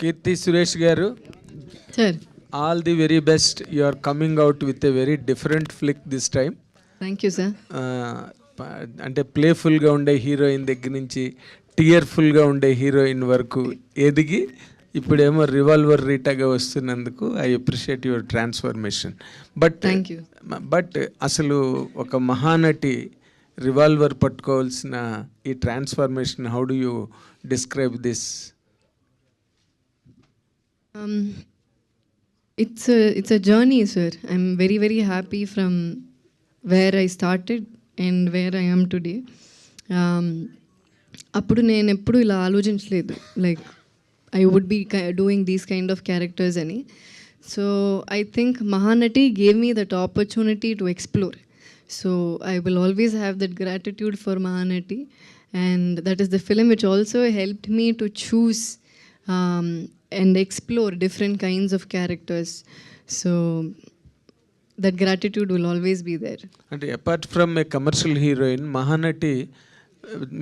కీర్తి సురేష్ గారు, sir all the very best. You are coming out with a very different flick this time. Thank you sir. అంటే ప్లేఫుల్గా ఉండే heroine దగ్గర నుంచి టీయర్ఫుల్గా ఉండే హీరోయిన్ వరకు ఎదిగి ఇప్పుడేమో రివాల్వర్ రీటాగా వస్తున్నందుకు I appreciate your transformation. But అసలు ఒక మహానటి రివాల్వర్ పట్టుకోవాల్సిన ఈ transformation, how do you describe this? It's a journey, sir. I'm very, very happy from where I started and where I am today. అప్పుడు నేను ఎప్పుడు ఇలా ఆలోచించలేదు, like I would be doing these kind of characters అని. So I think Mahanati gave me that opportunity to explore. So I will always have that gratitude for Mahanati, and that is the film which also helped me to choose and explore different kinds of characters. So that gratitude will always be there. అంటే apart from a commercial heroine, Mahanati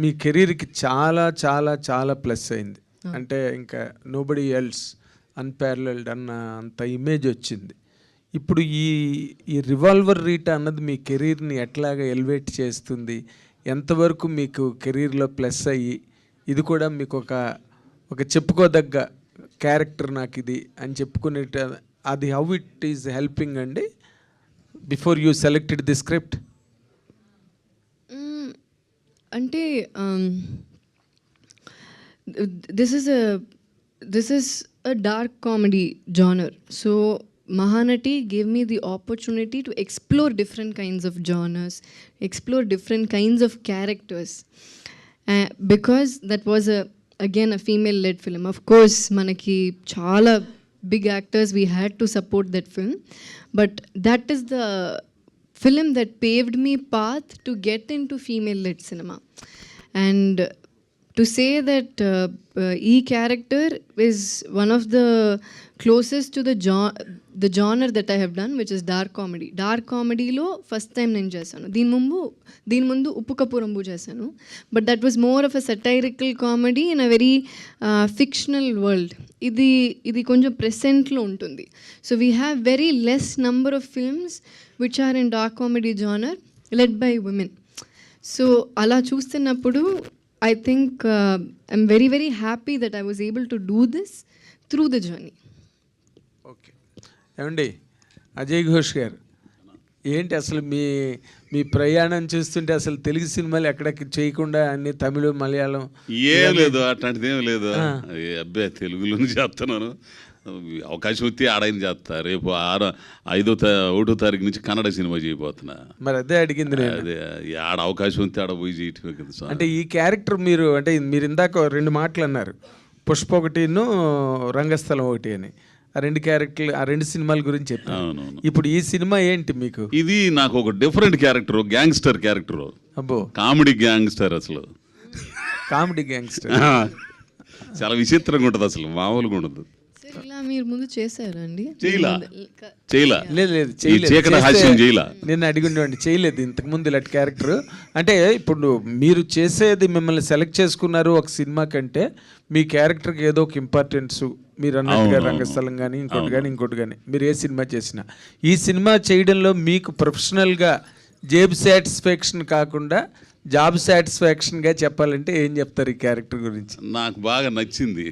మీ కెరీర్కి చాలా చాలా చాలా plus అయింది. అంటే ఇంకా nobody else unparalleled అన్న అంత ఇమేజ్ వచ్చింది. ఇప్పుడు ఈ రివాల్వర్ రీటా అన్నది మీ కెరీర్ని ఎట్లాగా ఎలివేట్ చేస్తుంది? ఎంతవరకు మీకు కెరీర్లో ప్లస్ అయ్యి, ఇది కూడా మీకు ఒక చెప్పుకోదగ్గ క్యారెక్టర్ నాకు ఇది అని చెప్పుకునే అది హౌ ఇట్ ఈస్ హెల్పింగ్ అండి before you selected the script? అంటే this is a dark comedy genre. So Mahanati gave me the opportunity to explore different kinds of genres, explore different kinds of characters, because that was again a female led film. Of course manaki chaala big actors, we had to support that film, but that is the film that paved me path to get into female led cinema. And to say that E character is one of the closest to the genre that I have done, which is dark comedy. Dark comedy lo first time నేను చేశాను. దీని ముందు ఉప్పు cup రంబు చేశాను, but that was more of a satirical comedy in a very fictional world. ఇది కొంచెం ప్రెసెంట్లో ఉంటుంది. So we have very less number of films which are in dark comedy genre led by women. So అలా చూస్తున్నప్పుడు I think I'm very, very happy that I was able to do this through the journey. Okay ఏమండి అజయ్ ఘోష్ గారు, ఏంటి అసలు మీ ప్రయాణం చూస్తుంటే అసలు తెలుగు సినిమాలు ఎక్కడికి చేయకుండా అన్ని తమిళ, మలయాళం ఏం లేదు, అట్లాంటిది ఏం లేదు. అబ్బాయి తెలుగులోనే చేస్తున్నాను. అవకాశం వస్తే ఆడైన చేస్తా. రేపు 1వ తారీఖు నుంచి కన్నడ సినిమా చేయబోతున్నా. మరి అదే అడిగింది. అదే ఆడ అవకాశం వస్తే ఆడ పోయి చేయటం. అంటే ఈ క్యారెక్టర్ మీరు ఇందాక 2 మాటలు అన్నారు, పుష్ప ఒకటిను రంగస్థలం ఒకటి అని. ఆ 2 క్యారెక్టర్లు, ఆ 2 సినిమాల గురించి చెప్పాను. ఇప్పుడు ఈ సినిమా ఏంటి మీకు? ఇది నాకు ఒక డిఫరెంట్ క్యారెక్టర్, గ్యాంగ్స్టర్ క్యారెక్టర్. అబ్బో, కామెడీ గ్యాంగ్స్టర్. అసలు కామెడీ గ్యాంగ్స్టర్ చాలా విచిత్రంగా ఉంటుంది, అసలు మామూలుగా ఉండదు. ఇలా మీరు ముందు చేశారండి? నేను అడిగిండి, చేయలేదు ఇంతకుముందు ఇలాంటి క్యారెక్టర్. అంటే ఇప్పుడు మీరు చేసేది, మిమ్మల్ని సెలెక్ట్ చేసుకున్నారు ఒక సినిమా కంటే మీ క్యారెక్టర్కి ఏదో ఒక ఇంపార్టెన్స్. మీరు అన్నట్టుగా రంగస్థలం కానీ ఇంకోటి కానీ మీరు ఏ సినిమా చేసినా, ఈ సినిమా చేయడంలో మీకు ప్రొఫెషనల్గా జేబ్ సాటిస్ఫాక్షన్ కాకుండా జాబ్ సాటిస్ఫాక్షన్గా చెప్పాలంటే ఏం చెప్తారు ఈ క్యారెక్టర్ గురించి? నాకు బాగా నచ్చింది.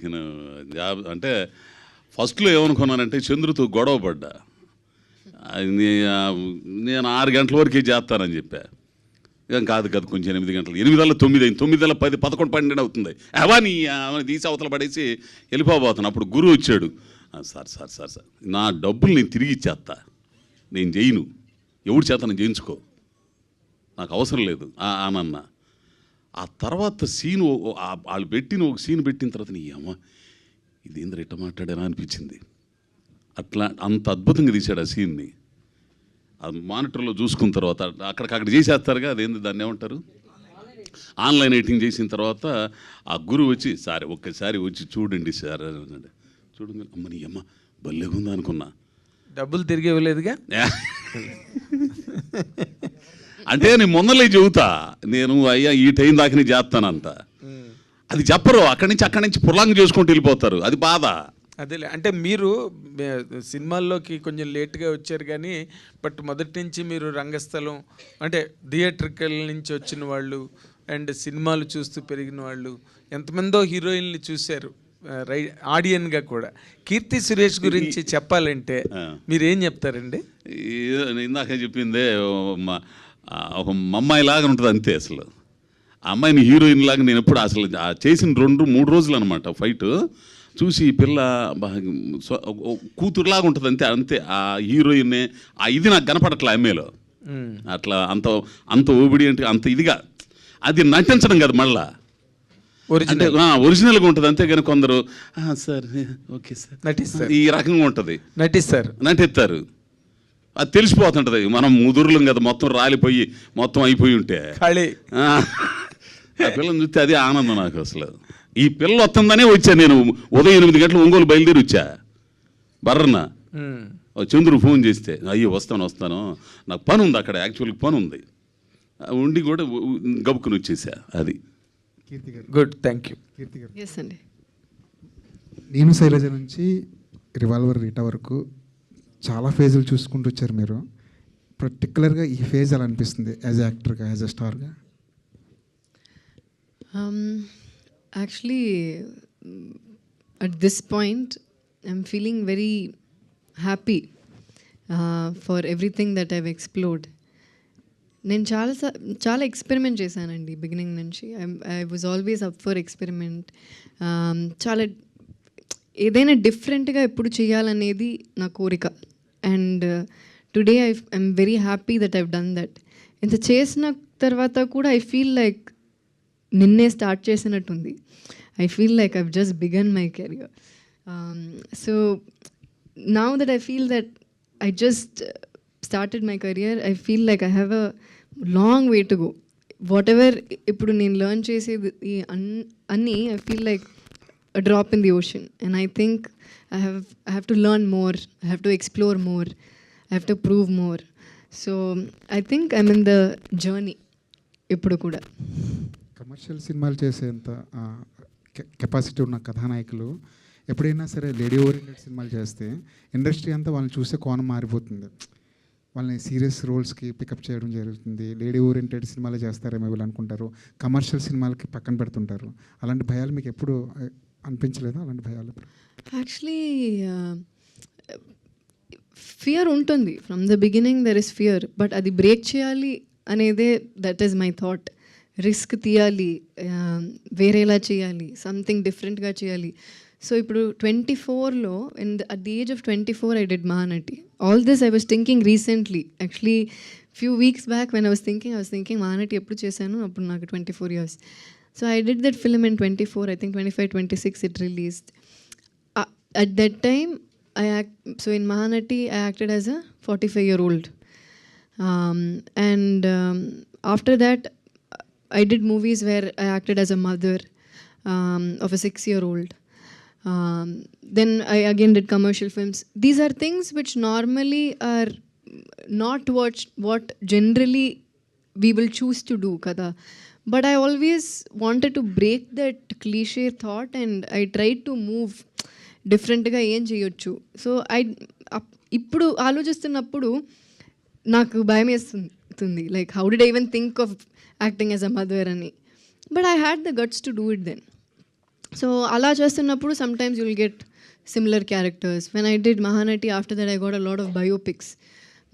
జాబ్ అంటే ఫస్ట్లో ఏమనుకున్నానంటే చంద్రుతో గొడవ పడ్డా. నేను 6 గంటల వరకే చేస్తానని చెప్పా. ఇక కాదు కొంచెం 8 గంటలు, 8:09 అయింది, 9:10, 11, 12 అవుతుంది. అవని తీసి అవతల పడేసి వెళ్ళిపోబోతున్నాను. అప్పుడు గురువు వచ్చాడు. సార్ నా డబ్బులు నేను తిరిగి ఇచ్చేస్తా, నేను చేయను, ఎవడు చేత నేను చేయించుకో, నాకు అవసరం లేదు అనన్నా. ఆ తర్వాత సీను వాళ్ళు ఒక సీన్ పెట్టిన తర్వాత నీ అమ్మ ఇదేంద్ర ఇట్ట మాట్లాడారా అనిపించింది. అట్లా అంత అద్భుతంగా తీశాడు ఆ సీన్ని. అది మానిటర్లో చూసుకున్న తర్వాత అక్కడ చేసేస్తారుగా, అదేంది దాన్ని ఏమంటారు, ఆన్లైన్ ఎడిటింగ్ చేసిన తర్వాత ఆ గురువు వచ్చి ఒక్కసారి వచ్చి చూడండి సార్ అన్నాడు. చూడండి అమ్మ నీ అమ్మ భలేగుందా అనుకున్నా. డబ్బులు తిరిగి ఇవ్వలేదుగా అంటే నేను మొన్నలే చెబుతా, నేను అయ్యా ఈ టైం దాకా చేస్తానంట. అది చెప్పరు, అక్కడి నుంచి పుర్లాంగ్ చేసుకుంటూ వెళ్ళిపోతారు. అది బాధ. అదేలే, అంటే మీరు సినిమాల్లోకి కొంచెం లేట్గా వచ్చారు కానీ బట్ మొదటి నుంచి మీరు రంగస్థలం అంటే థియేట్రికల్ నుంచి వచ్చిన వాళ్ళు అండ్ సినిమాలు చూస్తూ పెరిగిన వాళ్ళు ఎంతమందో హీరోయిన్లు చూశారు ఆడియన్గా కూడా. కీర్తి సురేష్ గురించి చెప్పాలంటే మీరేం చెప్తారండి? ఇందాక చెప్పిందే ఒక అమ్మాయి లాగా ఉంటుంది అంతే. అసలు ఆ అమ్మాయిని హీరోయిన్ లాగా నేను ఎప్పుడు అసలు చేసిన 2-3 రోజులు అనమాట ఫైట్ చూసి ఈ పిల్ల కూతురులాగా ఉంటుంది అంతే. అంతే ఆ హీరోయిన్నే ఇది నాకు కనపడట్లే అమ్మాయిలో. అట్లా అంత ఓబిడియంట్గా అంత ఇదిగా అది నటించడం కదా, మళ్ళా ఒరిజినల్గా ఉంటుంది. అంతేగాని కొందరు సార్ ఓకే సార్ నటిస్తారు, ఈ రకంగా ఉంటుంది, నటిస్తారు. అది తెలిసిపోతుంటది. మనం ముదురులం కదా, మొత్తం రాలిపోయి మొత్తం అయిపోయి ఉంటే ఆ పిల్లని చూస్తే అదే ఆనందం నాకు. అసలు ఈ పిల్ల వస్తుందనే వచ్చా నేను. ఉదయం 8 గంటలు ఒంగోలు బయలుదేరి వచ్చా. బర్రన చంద్రుడు ఫోన్ చేస్తే అయ్యో వస్తాను నాకు పని ఉంది అక్కడ, యాక్చువల్గా పని ఉంది ఉండి కూడా గబుక్కుని వచ్చేసా. అది గుడ్, థ్యాంక్ యూ. కీర్తి గారు, ఎస్ అండి. నేను శైలజ నుంచి రివాల్వర్ రీటా వరకు చాలా ఫేజులు చూసుకుంటూ వచ్చారు మీరు. పర్టికులర్గా ఈ ఫేజ్ ఎలా అనిపిస్తుంది యాజ్ యాక్టర్గా, యాజ్ అ స్టార్గా? Actually, at this point, I'm feeling very happy for everything that I've explored. నేను చాలా ఎక్స్పెరిమెంట్ చేశానండి బిగినింగ్ నుంచి. I was always up for experiment. చాలా ఏదైనా డిఫరెంట్గా ఎప్పుడు చేయాలనేది నా కోరిక. And today I'm very happy that I've done that. ఇంత చేసిన తర్వాత కూడా ఐ ఫీల్ లైక్ నిన్నే స్టార్ట్ చేసినట్టుంది. I feel like I've just begun my career. So now that I feel that I just started my career, I feel like I have a long way to go. Whatever ఇప్పుడు నేను learn చేసేది అన్నీ I feel like a drop in the ocean, and I think I have to learn more, I have to explore more, I have to prove more. So I think I'm in the journey ఇప్పుడు కూడా. Commercial సినిమాలు చేసేంత capacity ఉన్న కథానాయకులు ఎప్పుడైనా సరే lady oriented సినిమాలు చేస్తే industry అంతా వాళ్ళని చూసే కోణం మారిపోతుంది. వాళ్ళని సీరియస్ రోల్స్కి పికప్ చేయడం జరుగుతుంది. లేడీ ఓరియంటెడ్ సినిమాలు చేస్తారేమో వీళ్ళు అనుకుంటారు, కమర్షియల్ సినిమాలకి పక్కన పెడుతుంటారు. అలాంటి భయాలు మీకు ఎప్పుడు అనిపించలేదా? అలాంటి భయాలు యాక్చువల్లీ ఫియర్ ఉంటుంది. From the beginning there is fear, but అది బ్రేక్ చేయాలి అనేదే that is my thought. Risk తీయాలి, వేరేలా చేయాలి, సంథింగ్ డిఫరెంట్గా చేయాలి. సో ఇప్పుడు 24లో at the age of 24 I did Mahanati. All this I was thinking recently. Actually few weeks back when I was thinking Mahanati ఎప్పుడు చేశాను, అప్పుడు నాకు 24 years. So I did that film in 24, I think 25-26 it released. At that time so in Mahanati I acted as a 45-year-old. And after that I did movies where I acted as a mother of a 6-year-old. Then I again did commercial films. These are things which normally are not what generally we will choose to do, kada. But I always wanted to break that cliche thought, and I tried to move differentగా ఏం చేయొచ్చు. So ఇప్పుడు ఆలోచిస్తున్నప్పుడు నాకు భయం వేస్తుంది, like how did I even think of acting as a mother అని. But I had the guts to do it then. So అలా చేస్తున్నప్పుడు sometimes you'll get similar characters. When I did Mahanati, after that I got a lot of biopics,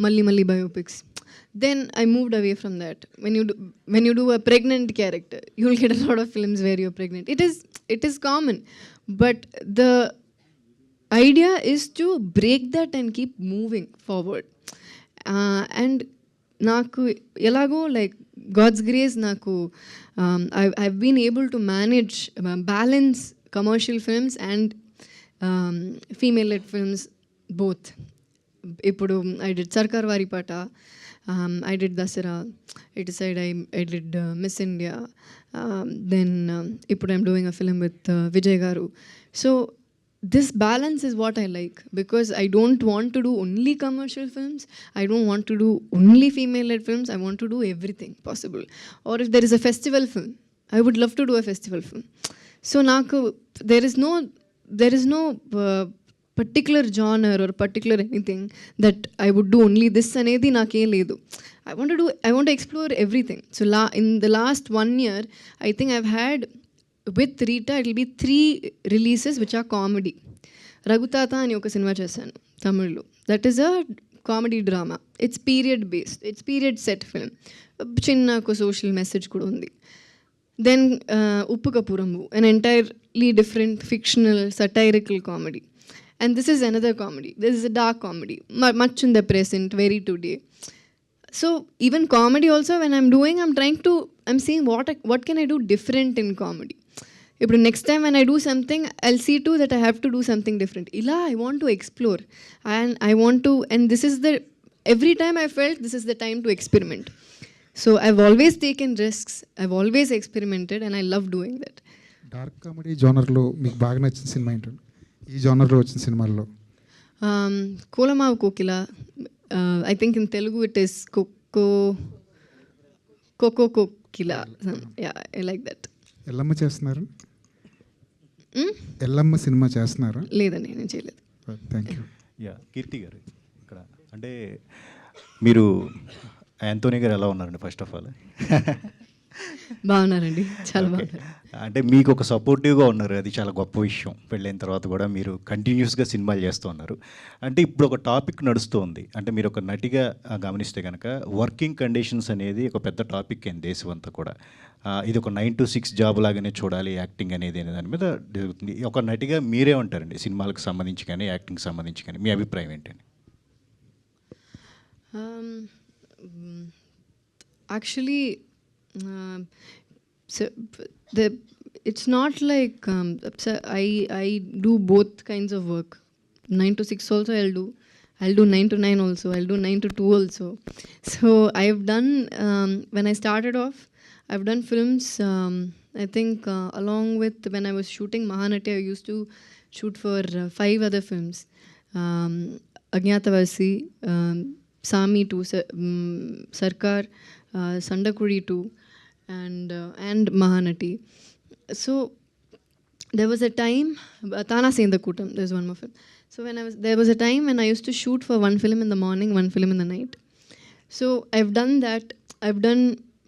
మళ్ళీ biopics. Then I moved away from that. When you do a pregnant character, you will get a lot of films where you're pregnant. It is common, but the idea is to break that and keep moving forward. And naku elago, like God's grace, naku I've been able to manage balance commercial films and female-led films both. Ippudu I did Sarkar Varipata, I did Dasara, I decided I did Miss India, then ippudu I'm doing a film with Vijay Garu. So this balance is what I like, because I don't want to do only commercial films, I don't want to do only female-led films, I want to do everything possible. Or if there is a festival film, I would love to do a festival film. So naku there is no there is no particular genre or particular anything that I would do only this అనేది నాకేం లేదు. I want to explore everything. So in the last 1 year, I think I've had, with Rita, it will be 3 releases which are comedy. రఘుతాత అని ఒక cinema చేశాను తమిళ్లో. That is a comedy drama. It's period based, it's period set film. చిన్న ఒక social message కూడా ఉంది. Then ఉప్పు కపూరము, an entirely different fictional satirical comedy. And this is another comedy. This is a dark comedy, much in the present, very today. So even comedy also, when I'm doing, I'm seeing what can I do different in comedy. ఇప్పుడు next time when I do something, I'll see too that I have to do something different. ఇలా I want to explore, and this is every time I felt this is the time to experiment. So I've always taken risks, I've always experimented, and I love doing that. Dark comedy జోనర్లో మీకు బాగా నచ్చిన cinema ఏంటండి? ఈ జోనర్లో వచ్చిన సినిమాల్లో కోలమావు కోకిల. I think in Telugu it is Koko Kokila. Yeah, I like that. Yellamma చేస్తున్నారు? Yellamma cinema చేస్తున్నారా? లేదండి, నేను చేయలేదు. Thank you. యా, కీర్తి గారు ఇక్కడ అంటే మీరు యాంటోనీ గారు ఎలా ఉన్నారండి? ఫస్ట్ ఆఫ్ ఆల్ బాగున్నారండి, చాలా బాగున్నారు. అంటే మీకు ఒక సపోర్టివ్గా ఉన్నారు, అది చాలా గొప్ప విషయం. పెళ్ళైన తర్వాత కూడా మీరు కంటిన్యూస్గా సినిమాలు చేస్తూ ఉన్నారు. అంటే ఇప్పుడు ఒక టాపిక్ నడుస్తుంది, అంటే మీరు ఒక నటిగా గమనిస్తే కనుక వర్కింగ్ కండిషన్స్ అనేది ఒక పెద్ద టాపిక్ అయింది దేశం అంతా కూడా. ఇది ఒక 9 to 6 జాబ్ లాగానే చూడాలి యాక్టింగ్ అనేది అనే దాని మీద జరుగుతుంది. ఒక నటిగా మీరే ఉంటారండి, సినిమాలకు సంబంధించి కానీ యాక్టింగ్ సంబంధించి కానీ మీ అభిప్రాయం ఏంటండి? Actually, so it's not like so I do both kinds of work. 9 to 6 also I'll do 9 to 9 also, I'll do 9 to 2 also. So I've done, when I started off, I've done films. I think along with, when I was shooting Mahanati, I used to shoot for 5 other films. Agnyatavasi, Sami 2, Sarkar, Sandakudi 2, and Mahanati. So there was a time, Tana Sendakutam, there's one more film. So there was a time when I used to shoot for 1 film in the morning, 1 film in the night. So I've done that. I've done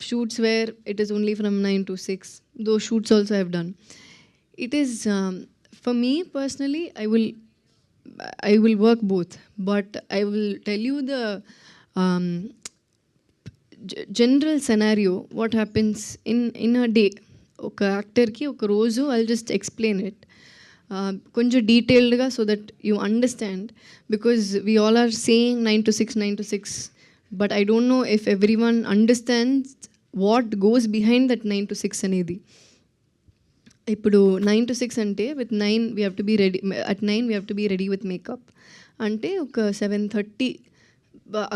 shoots where it is only from 9 to 6. Those shoots also I've done. It is, for me personally, I will work both, but I will tell you the general scenario, what happens in a day. ఒక యాక్టర్కి ఒక రోజు I'll just explain it కొంచెం డీటెయిల్డ్గా, so that you understand, because we all are saying 9 to 6, 9 to 6, but I don't know if everyone understands what goes behind that 9 to 6 అనేది. ఇప్పుడు 9 to 6 అంటే with 9 we have to be ready, at 9 we have to be ready with makeup. అంటే ఒక 7:30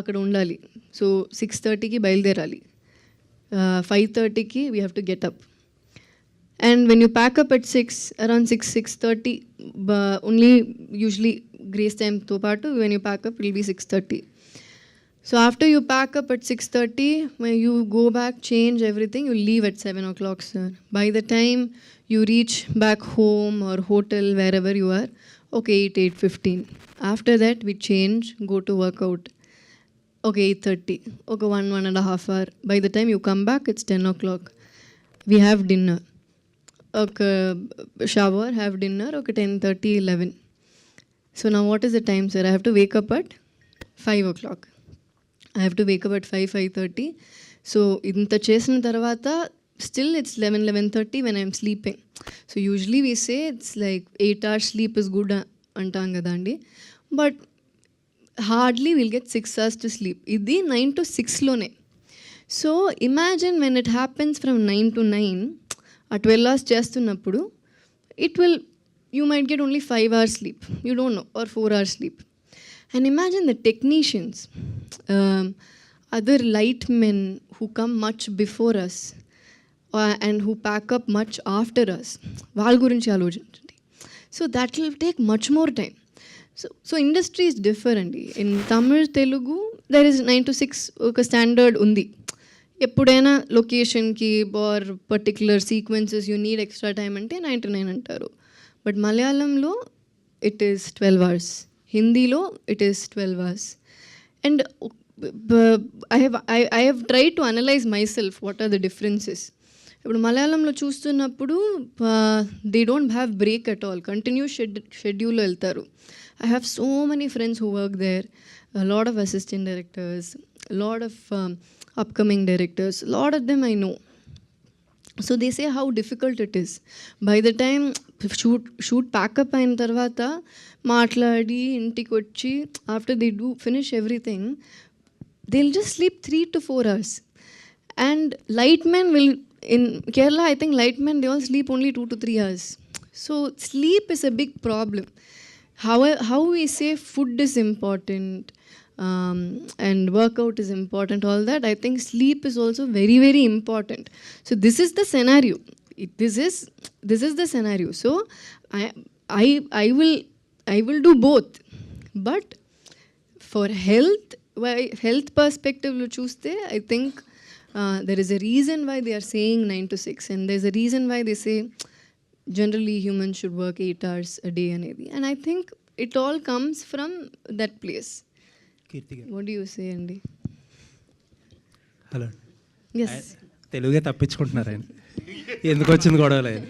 అక్కడ ఉండాలి. So 6:30కి బయలుదేరాలి, 5:30కి we have to get up. And when you pack up at 6, around 6:30, only usually grace time to paatu, when you pack up it will be 6:30. So after you pack up at 6:30, when you go back, change everything, you leave at 7 o'clock, sir. By the time you reach back home or hotel, wherever you are, okay, 8:15. After that, we change, go to workout. Okay, 8:30. Okay, 1.5 hour. By the time you come back, it's 10 o'clock. We have dinner. Okay, shower, have dinner. Okay, 10:30, 11. So now what is the time, sir? I have to wake up at 5 o'clock. I have to wake up at 5:30. So ఇంత చేసిన తర్వాత still it's 11:30 when I'm sleeping. So usually we say it's like 8 hours sleep is good అంటాం కదా అండి, but hardly we'll get 6 hours to sleep. ఇది 9 to 6లోనే. So imagine when it happens from 9 to 9, ఆ 12 hours చేస్తున్నప్పుడు you might get only 5 hours sleep, you don't know, or 4 hours sleep. And imagine the technicians, other light men who come much before us and who pack up much after us. వాళ్ళ గురించి ఆలోచించండి. So that will take much more time. So industry is different. In Tamil, Telugu, there is 9 to 6 ఒక standard ఉంది. ఎప్పుడైనా లొకేషన్కి or particular sequences you need extra time అంటే 9 to 9 అంటారు. But మలయాళంలో it is 12 hours. Hindilo it is 12 hours. And I have tried to analyze myself what are the differences. ఇప్పుడు మలయాళంలో చూస్తున్నప్పుడు they don't have break at all, continuous షెడ్యూల్లో వెళ్తారు. I have so many friends who work there, lot of assistant directors, lot of upcoming directors, lot of them I know. So they say how difficult it is. By the time shoot pack up అయిన తర్వాత మాట్లాడి ఇంటికి వచ్చి after they do finish everything, they will just sleep 3 to 4 hours. And lightmen will, in Kerala I think lightmen they all sleep only 2 to 3 hours. So sleep is a big problem. How we say food is important, and workout is important, all that, I think sleep is also very, very important. So this is the scenario. This is the scenario. So I will do both. But for health perspective lo chuste, I think there is a reason why they are saying 9 to 6, and there's a reason why they say generally humans should work 8 hours a day anedi. And I think it all comes from that place. కీర్తి గారు, What do you say, Andy? Hello. Yes. తెలుగే తప్పించుకుంటున్నారు ఆయన, ఎందుకు వచ్చింది గొడవలు ఆయన.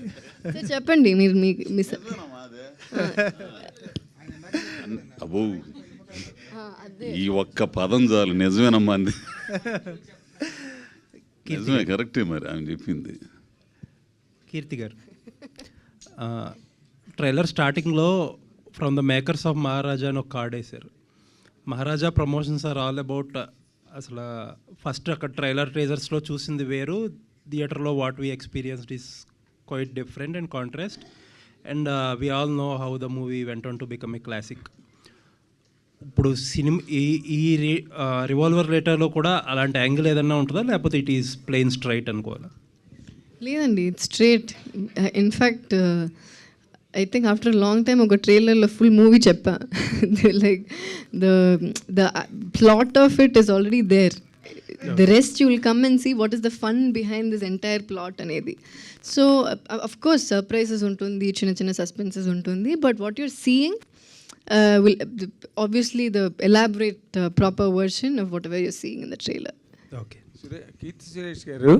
So చెప్పండి మీరు మీ అబ్బో ఈ ఒక్క పదం చాలు, నిజమేనమ్మా అంది. నిజమే, కరెక్టే మరి ఆమె చెప్పింది. కీర్తి గారు, ట్రైలర్ స్టార్టింగ్లో ఫ్రమ్ ద మేకర్స్ ఆఫ్ మహారాజా అని ఒక కార్డ్ వేశారు. మహారాజా ప్రమోషన్స్ ఆర్ ఆల్ అబౌట్, అసలు ఫస్ట్ అక్కడ ట్రైలర్ ట్రేజర్స్లో చూసింది వేరు, థియేటర్లో what we experienced is quite different and contrast. And we all know how the movie went on to become a classic. ఇప్పుడు cinema ఈ రివాల్వర్ రేటర్లో కూడా అలాంటి యాంగిల్ ఏదన్నా ఉంటుందా, లేకపోతే ఇట్ ఈస్ ప్లెయిన్ స్ట్రైట్ అనుకోవాలా? లేదండి, it's straight. In fact I think after long time ఒక ట్రైలర్లో ఫుల్ మూవీ చెప్పా. Like the plot of it is already there. The rest you will come and see what is the fun behind this entire plot అనేది. So of course surprises ఉంటుంది, చిన్న చిన్న suspenses ఉంటుంది, but what your seeing will obviously the elaborate proper version of whatever you're seeing in the trailer. Okay. Keerthy Suresh garu,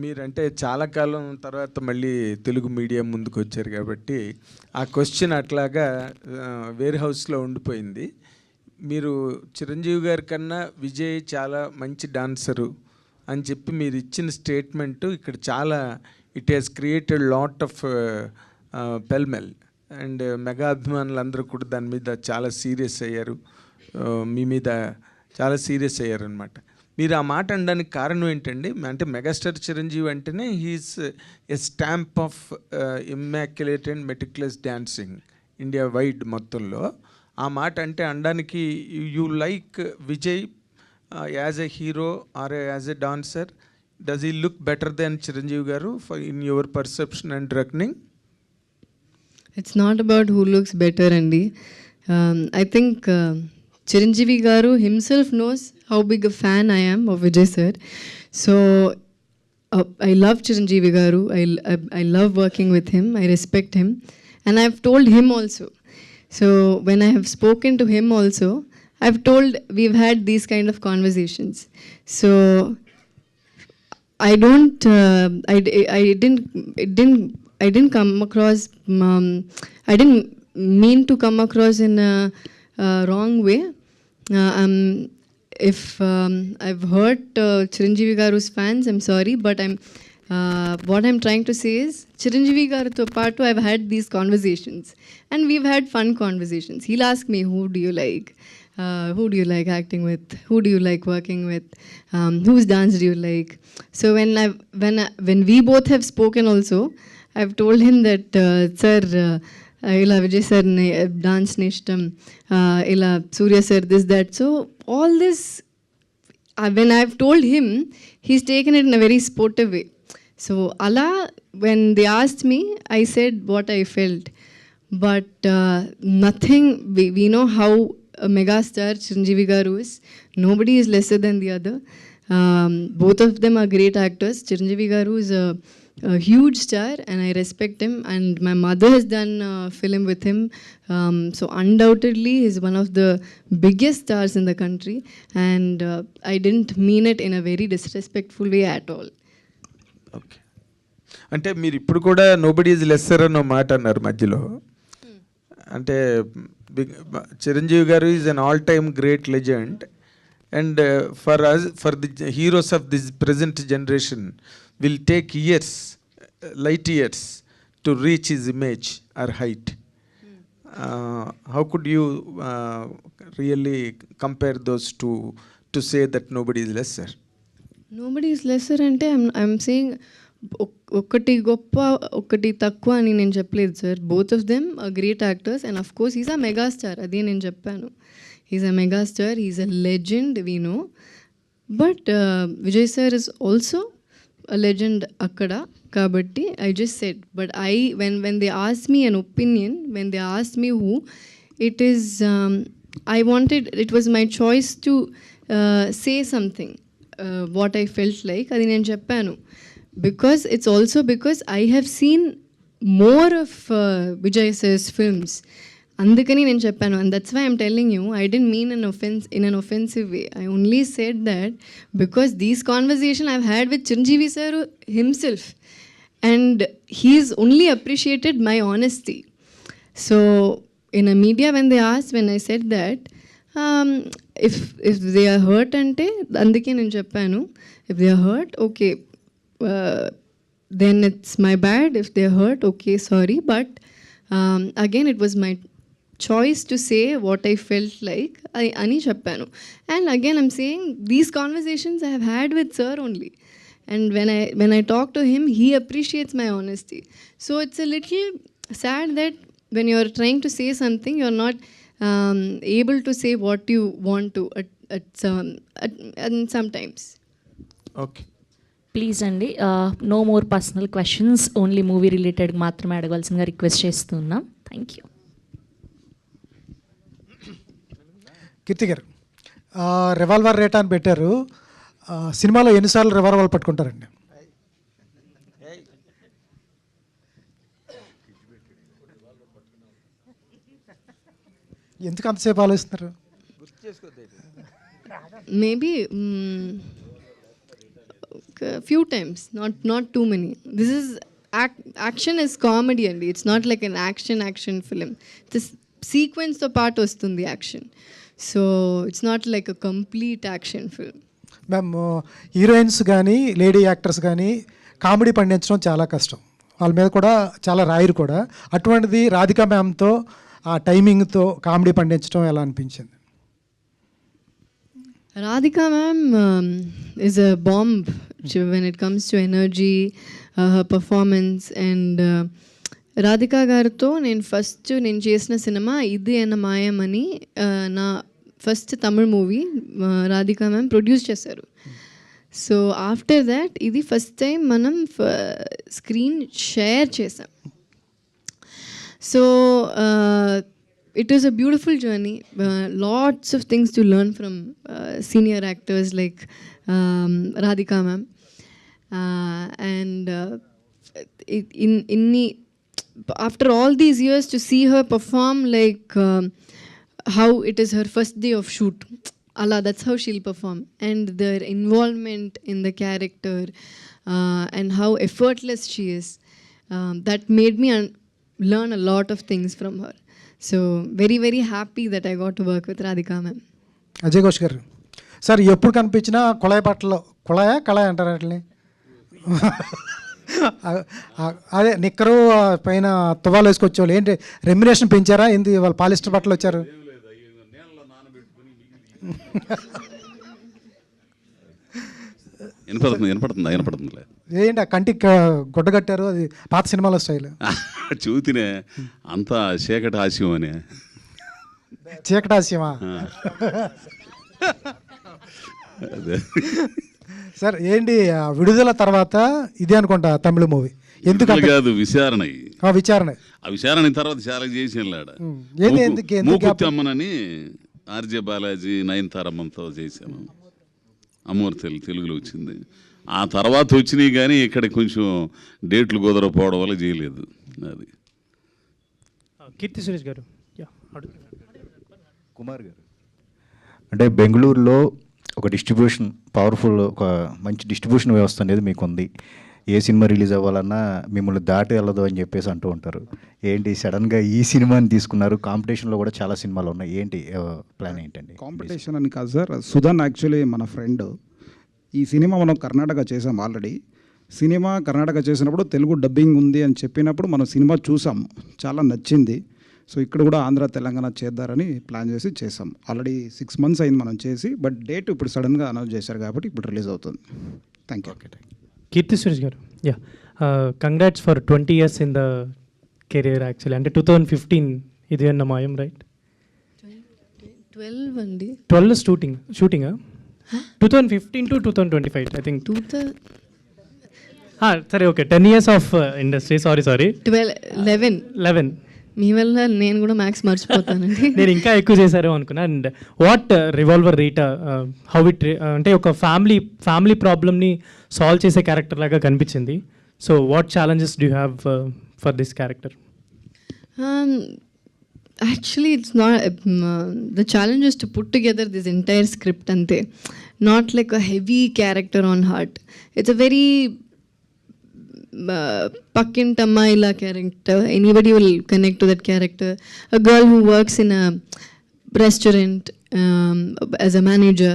మీరంటే చాలా కాలం తర్వాత మళ్ళీ Telugu media ముందుకు వచ్చారు కాబట్టి ఆ క్వశ్చన్ అట్లాగా వేర్ హౌస్లో ఉండిపోయింది. మీరు చిరంజీవి గారి కన్నా విజయ్ చాలా మంచి డాన్సరు అని చెప్పి మీరు ఇచ్చిన స్టేట్మెంటు ఇక్కడ చాలా it has created lot of pellmell. And mega అభిమానులందరూ కూడా దాని మీద చాలా సీరియస్ అయ్యారు, మీ మీద చాలా సీరియస్ అయ్యారు అనమాట. మీరు ఆ మాట అనడానికి కారణం ఏంటండి? అంటే మెగాస్టార్ చిరంజీవి అంటేనే he's a stamp of immaculate and meticulous dancing India wide మొత్తంలో. ఆ మాట అంటే అనడానికి you like Vijay as a hero or as a dancer? Does he look better then Chiranjeevi garu in your perception and reckoning? It's not about who looks better, Andy. I think Chiranjeevi Garu himself knows how big a fan I am of Vijay sir. So I love Chiranjeevi Garu. I love working with him. I respect him. And I've told him also. So when I have spoken to him also, I've told we've had these kind of conversations. So I didn't come across, I didn't mean to come across in a wrong way. If I've hurt Chiranjeevi Garu's fans, I'm sorry, but what I'm trying to say is Chiranjeevi Garu to part I've had these conversations, and we've had fun conversations. He'll ask me, who do you like? Who do you like acting with? Who do you like working with? Whose dance do you like? So when we both have spoken also, I've told him that, sir, ila Vijay sir dance nishtam, ila Surya sir this, that. So all this, when I've told him, he's taken it in a very sportive way. So ala, when they asked me, I said what I felt. But nothing, we know how a megastar Chiranjeevi Garu is. Nobody is lesser than the other. Both of them are great actors. Chiranjeevi Garu is a a huge star, and I respect him. And my mother has done a film with him, so undoubtedly he's one of the biggest stars in the country. And I didn't mean it in a very disrespectful way at all. Okay, అంటే మీరు ఇప్పుడు కూడా nobody is lesser అన్న మాట అన్నారు మధ్యలో. అంటే చిరంజీవి గారు is an all time great legend, and for us, for the heroes of this present generation will take years, light years to reach his image or height. How could you really compare those to say that nobody is lesser? Nobody is lesser అంటే I'm saying ఒకటి గొప్ప ఒకటి తక్కువ అని నేను చెప్పలేదు సార్. Both of them great actors, and of course is a megastar, అదే నేను చెప్పాను. Is a megastar, is a legend, we know. But Vijay sir is also a legend అక్కడ, కాబట్టి I just said. But when they asked me an opinion, when they asked me who, it is it was my choice to say something, what I felt like, అది నేను చెప్పాను. Because it's also because I have seen more of Vijay sir's films. అందుకని నేను చెప్పాను, and that's why I'm telling you, I didn't mean in an offensive way. I only said that because these conversation I've had with Chiranjeevi sir himself, and he's only appreciated my honesty. So in a media, when I said that, if they are hurt ante అందుకే నేను చెప్పాను, if they are hurt, okay, then it's my bad. If they're hurt, okay, sorry. But again, it was my choice to say what I felt like. Ani cheppanu. And again, I'm saying these conversations I have had with sir only. And when I talk to him, he appreciates my honesty. So it's a little sad that when you're trying to say something, you're not able to say what you want to and sometimes. Okay, please అండి, no more personal questions, only movie related మాత్రమే అడగవలసిందిగా request చేస్తున్నాం. Thank you. Keerthy garu, revolver rate అని పెట్టారు. సినిమాలో ఎన్నిసార్లు revolver పట్టుకుంటారండి? ఎందుకు అంతసేపు ఆలోచిస్తున్నారు? Maybe a few times, not too many. This is action is comedy, and it's not like an action film. This sequence to part vastundi action, so it's not like a complete action film. Ma'am, heroines కానీ lady actors కానీ comedy పండించడం చాలా కష్టం, వాళ్ళ మీద కూడా చాలా రాయరు కూడా. అటువంటిది రాధికా మ్యామ్తో ఆ టైమింగ్తో కామెడీ పండించడం ఎలా అనిపించింది? Radhika ma'am is a bomb when it comes to energy, her performance, and Radhika గారితో నేను చేసిన సినిమా ఇది అన్న మాయమని, నా first Tamil movie Radhika ma'am produce చేశారు. సో ఆఫ్టర్ దాట్ ఇది ఫస్ట్ టైం మనం స్క్రీన్ షేర్ చేసాం. So it was a beautiful journey, lots of things to learn from senior actors like Radhika ma'am, and after all these years to see her perform like how it is her first day of shoot, Allah, that's how she'll perform, and their involvement in the character and how effortless she is, that made me learn a lot of things from her. So very, very happy that I got to work with Radhika ma'am. Ajay Ghosh గారు, sir ఎప్పుడు కనిపించినా కుళాయి బట్టలు, కళాయి అంటారు అట్లని, అదే నిక్కరు పైన తువాలు వేసుకొచ్చేవాళ్ళు. ఏంటి రెమ్యునేషన్ పెంచారా? ఏంటి వాళ్ళు పాలిస్టర్ బట్టలు వచ్చారు? వినపడుతుందిలే. ఏంటి ఆ కంటికి గుడ్డ కట్టారు? అది పాత సినిమాలో స్టైల్. చూతినే అంతా చీకటి హాస్యం అని. చీకటాస్యమా? అదే సార్ ఏంటి విడుదల తర్వాత ఇదే అనుకుంటా తమిళ మూవీ? ఎందుకు కాదు, విచారణ. విచారణ, ఆ విచారణ తర్వాత చాలా చేసాను. మూకుత్తి అమ్మనని ఆర్జే బాలాజీ, నయనతారమ్మతో చేశాను. అమూర్తి తెలుగులో వచ్చింది. ఆ తర్వాత వచ్చినాయి కానీ ఇక్కడ కొంచెం డేట్లు కుదరకపోవడం వల్ల చేయలేదు. అది కీర్తి సురేష్ గారు. కుమార్ గారు, అంటే బెంగళూరులో ఒక డిస్ట్రిబ్యూషన్ పవర్ఫుల్, ఒక మంచి డిస్ట్రిబ్యూషన్ వ్యవస్థ అనేది మీకు ఉంది. ఏ సినిమా రిలీజ్ అవ్వాలన్నా మిమ్మల్ని దాటి వెళ్ళదు అని చెప్పేసి అంటూ ఉంటారు. ఏంటి సడన్గా ఈ సినిమాని తీసుకున్నారు? కాంపిటీషన్లో కూడా చాలా సినిమాలు ఉన్నాయి, ఏంటి ప్లాన్ ఏంటండి? కాంపిటీషన్ అని కాదు సార్, సుధన్ యాక్చువల్లీ మన ఫ్రెండ్. ఈ సినిమా మనం కర్ణాటక చేసాం ఆల్రెడీ. సినిమా కర్ణాటక చేసినప్పుడు తెలుగు డబ్బింగ్ ఉంది అని చెప్పినప్పుడు మనం సినిమా చూసాము, చాలా నచ్చింది. సో ఇక్కడ కూడా ఆంధ్ర తెలంగాణ చేద్దారని ప్లాన్ చేసాం. ఆల్రెడీ 6 months అయింది మనం చేసి, బట్ డేట్ ఇప్పుడు సడన్గా అనౌన్స్ చేశారు కాబట్టి ఇప్పుడు రిలీజ్ అవుతుంది. Thank you. కీర్తి సురేష్ గారు, congrats for 20 years in the career. Actually అంటే 2015 ఇది అన్న మాయం, రైట్? 12 అండి. 12 షూటింగా 2015 to 2025 ఐ థింక్. సరే, okay, 10 years of industry. Sorry 11 మీ వల్ల నేను కూడా మ్యాథ్స్ మర్చిపోతానండి. నేను ఇంకా ఎక్కువ చేశారు అనుకున్నా. And what revolver Rita, how it అంటే ఒక ఫ్యామిలీ ప్రాబ్లమ్ని సాల్వ్ చేసే క్యారెక్టర్ లాగా కనిపించింది. So what challenges do have for this character? Actually, it's not. The challenge is to put together this entire script ante. Not like a heavy character on heart. It's a very Pakintamaila character. Anybody will connect to that character. A girl who works in a restaurant as a manager,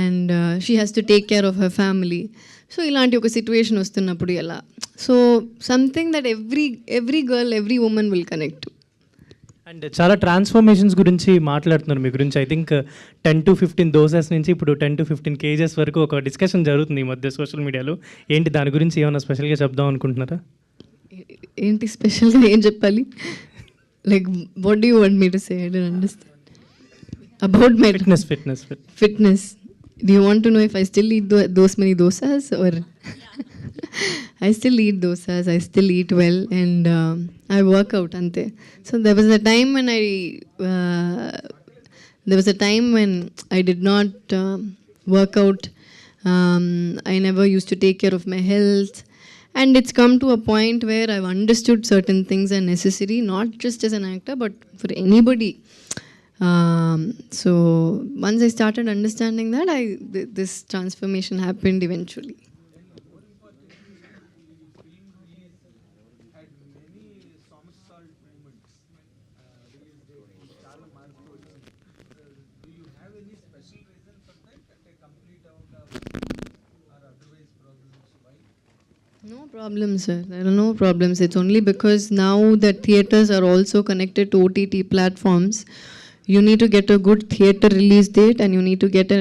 and she has to take care of her family. So ilanti oka situation vastunnappudu ela. So something that every girl, every woman will connect to. And చాలా transformations గురించి మాట్లాడుతున్నారు మీ గురించి. I think 10 to 15 doses నుంచి ఇప్పుడు 10 to 15 kgs వరకు ఒక discussion జరుగుతుంది ఈ మధ్య సోషల్ మీడియాలో. ఏంటి దాని గురించి ఏమైనా స్పెషల్గా చెప్దాం అనుకుంటున్నారా? ఏంటి స్పెషల్గా ఏం చెప్పాలి? Like what do you want me to say? I don't understand. About my fitness. Do you want to know if I still eat those many dosas or I still eat dosas, I still eat well, and I work out ante. So there was a time when I did not work out. I never used to take care of my health, and it's come to a point where I've understood certain things are necessary, not just as an actor but for anybody. So once I started understanding that, this transformation happened eventually. No problems, sir. There are no problems. It's only because now that theatres are also connected to OTT platforms, you need to get a good theatre release date and you need to get a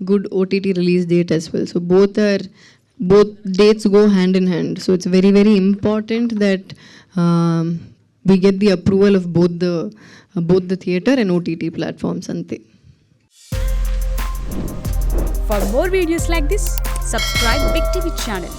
good OTT release date as well. So both dates go hand in hand. So it's very, very important that we get the approval of both the theatre and OTT platforms. Ante. For more videos like this, subscribe Big TV channel.